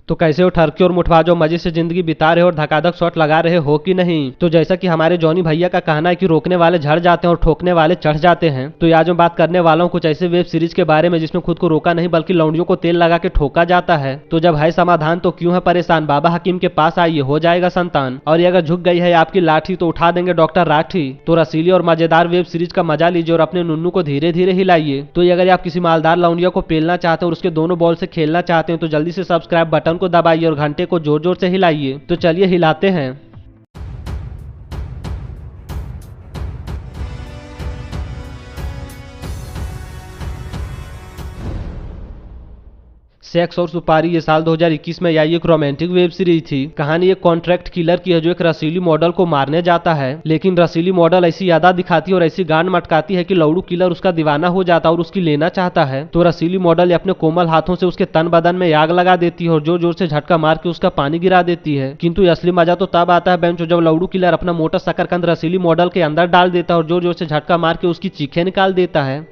तो कैसे हो ठरके और मुठबाज और मजे से जिंदगी बिता रहे हो और धकाधक शॉट लगा रहे हो कि नहीं। तो जैसा कि हमारे जॉनी भैया का कहना है कि रोकने वाले झड़ जाते हैं और ठोकने वाले चढ़ जाते हैं, तो आज मैं बात करने वाला हूँ कुछ ऐसे वेब सीरीज के बारे में जिसमें खुद को रोका नहीं बल्कि लौंडियों को तेल लगा के ठोका जाता है। तो जब है समाधान तो क्यों है परेशान, बाबा हकीम के पास आइए, हो जाएगा संतान। और ये अगर झुक गई है आपकी लाठी तो उठा देंगे डॉक्टर राठी। तो रसीली और मजेदार वेब सीरीज का मजा लीजिए और अपने नुन्नू को धीरे धीरे हिलाइए। तो ये अगर आप किसी मालदार लौंडिया को पेलना चाहते हैं और उसके दोनों बॉल से खेलना चाहते हैं तो जल्दी से सब्सक्राइब बटन को दबाइए और घंटे को जोर जोर से हिलाइए। तो चलिए हिलाते हैं। सेक्स और सुपारी ये साल 2021 में आई एक रोमांटिक वेब सीरीज थी। कहानी एक कॉन्ट्रैक्ट किलर की है जो एक रसीली मॉडल को मारने जाता है, लेकिन रसीली मॉडल ऐसी यादा दिखाती है और ऐसी गांड मटकाती है कि लौड़ू किलर उसका दीवाना हो जाता है और उसकी लेना चाहता है। तो रसीली मॉडल अपने कोमल हाथों से उसके तन बदन में आग लगा देती है और जोर जोर से झटका मार के उसका पानी गिरा देती है। किंतु असली मजा तो तब आता है बेंचो जब लौड़ू किलर अपना मोटा शकरकंद रसीली मॉडल के अंदर डाल देता है और जोर जोर से झटका मार के उसकी चीखें निकाल देता है।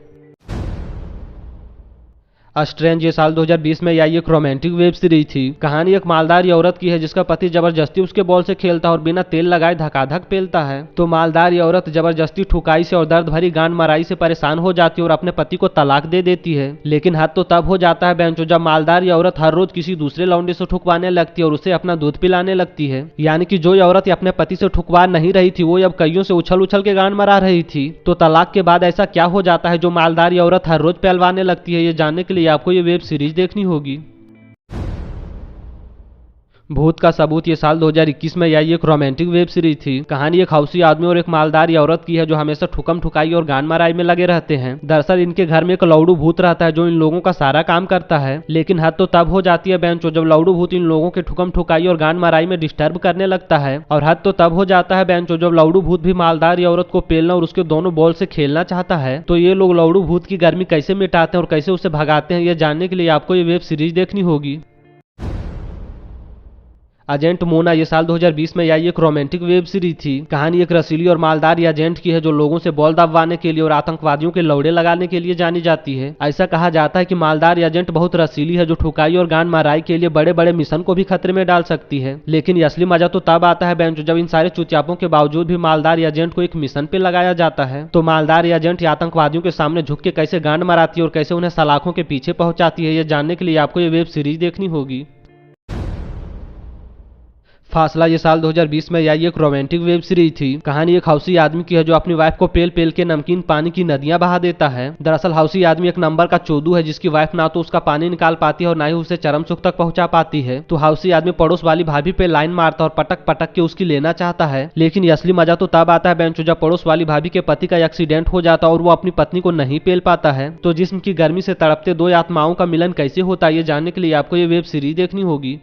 स्ट्रेंज ये साल 2020 में आई एक रोमांटिक वेब सीरीज थी। कहानी एक मालदार औरत की है जिसका पति जबरदस्ती उसके बॉल से खेलता है और बिना तेल लगाए धकाधक पेलता है। तो मालदार औरत जबरदस्ती ठुकाई से और दर्द भरी गांड मराई से परेशान हो जाती है और अपने पति को तलाक दे देती है। लेकिन हद तो तब हो जाता है बेंचो जब मालदार औरत हर रोज किसी दूसरे लौंडे से ठुकवाने लगती है और उसे अपना दूध पिलाने लगती है। यानी कि जो औरत अपने पति से ठुकवा नहीं रही थी वो अब कईयों से उछल उछल के गांड मरा रही थी। तो तलाक के बाद ऐसा क्या हो जाता है जो मालदार औरत हर रोज पहलवाने लगती है, ये जानने के लिए आपको ये वेब सीरीज देखनी होगी। भूत का सबूत ये साल 2021 में आई एक रोमांटिक वेब सीरीज थी। कहानी एक हौसी आदमी और एक मालदार औरत की है जो हमेशा ठुकम ठुकाई और गान मराई में लगे रहते हैं। दरअसल इनके घर में एक लौड़ू भूत रहता है जो इन लोगों का सारा काम करता है। लेकिन हद तो तब हो जाती है बेंचो जब लौड़ू भूत इन लोगों के ठुकम ठुकाई और गान मराई में डिस्टर्ब करने लगता है। और हद तो तब हो जाता है बेंचो जब लौड़ू भूत भी मालदार औरत को पेलना और उसके दोनों बॉल से खेलना चाहता है। तो ये लोग लौड़ू भूत की गर्मी कैसे मिटाते हैं और कैसे उसे भगाते हैं, ये जानने के लिए आपको ये वेब सीरीज देखनी होगी। एजेंट मोना ये साल 2020 में आई एक रोमांटिक वेब सीरीज थी। कहानी एक रसीली और मालदार एजेंट की है जो लोगों से बॉल दबवाने के लिए और आतंकवादियों के लौड़े लगाने के लिए जानी जाती है। ऐसा कहा जाता है कि मालदार एजेंट बहुत रसीली है जो ठुकाई और गांड माराई के लिए बड़े बड़े मिशन को भी खतरे में डाल सकती है। लेकिन ये असली मजा तो तब आता है बेंचो जब इन सारे चुतियापों के बावजूद भी मालदार एजेंट को एक मिशन पे लगाया जाता है। तो मालदार एजेंट आतंकवादियों के सामने झुक के कैसे गांड मराती है और कैसे उन्हें सलाखों के पीछे पहुंचाती है, ये जानने के लिए आपको ये वेब सीरीज देखनी होगी। फासला ये साल 2020 में आई एक रोमांटिक वेब सीरीज थी। कहानी एक हौसी आदमी की है जो अपनी वाइफ को पेल पेल के नमकीन पानी की नदियां बहा देता है। दरअसल हौसी आदमी एक नंबर का चोदू है जिसकी वाइफ ना तो उसका पानी निकाल पाती है और ना ही उसे चरम सुख तक पहुंचा पाती है। तो हौसी आदमी पड़ोस वाली भाभी पे लाइन मारता और पटक पटक के उसकी लेना चाहता है। लेकिन ये असली मजा तो तब आता है बेंचो जब पड़ोस वाली भाभी के पति का एक्सीडेंट हो जाता है और वो अपनी पत्नी को नहीं पेल पाता है। तो जिस्म की गर्मी से तड़पते दो आत्माओं का मिलन कैसे होता है, ये जानने के लिए आपको ये वेब सीरीज देखनी होगी।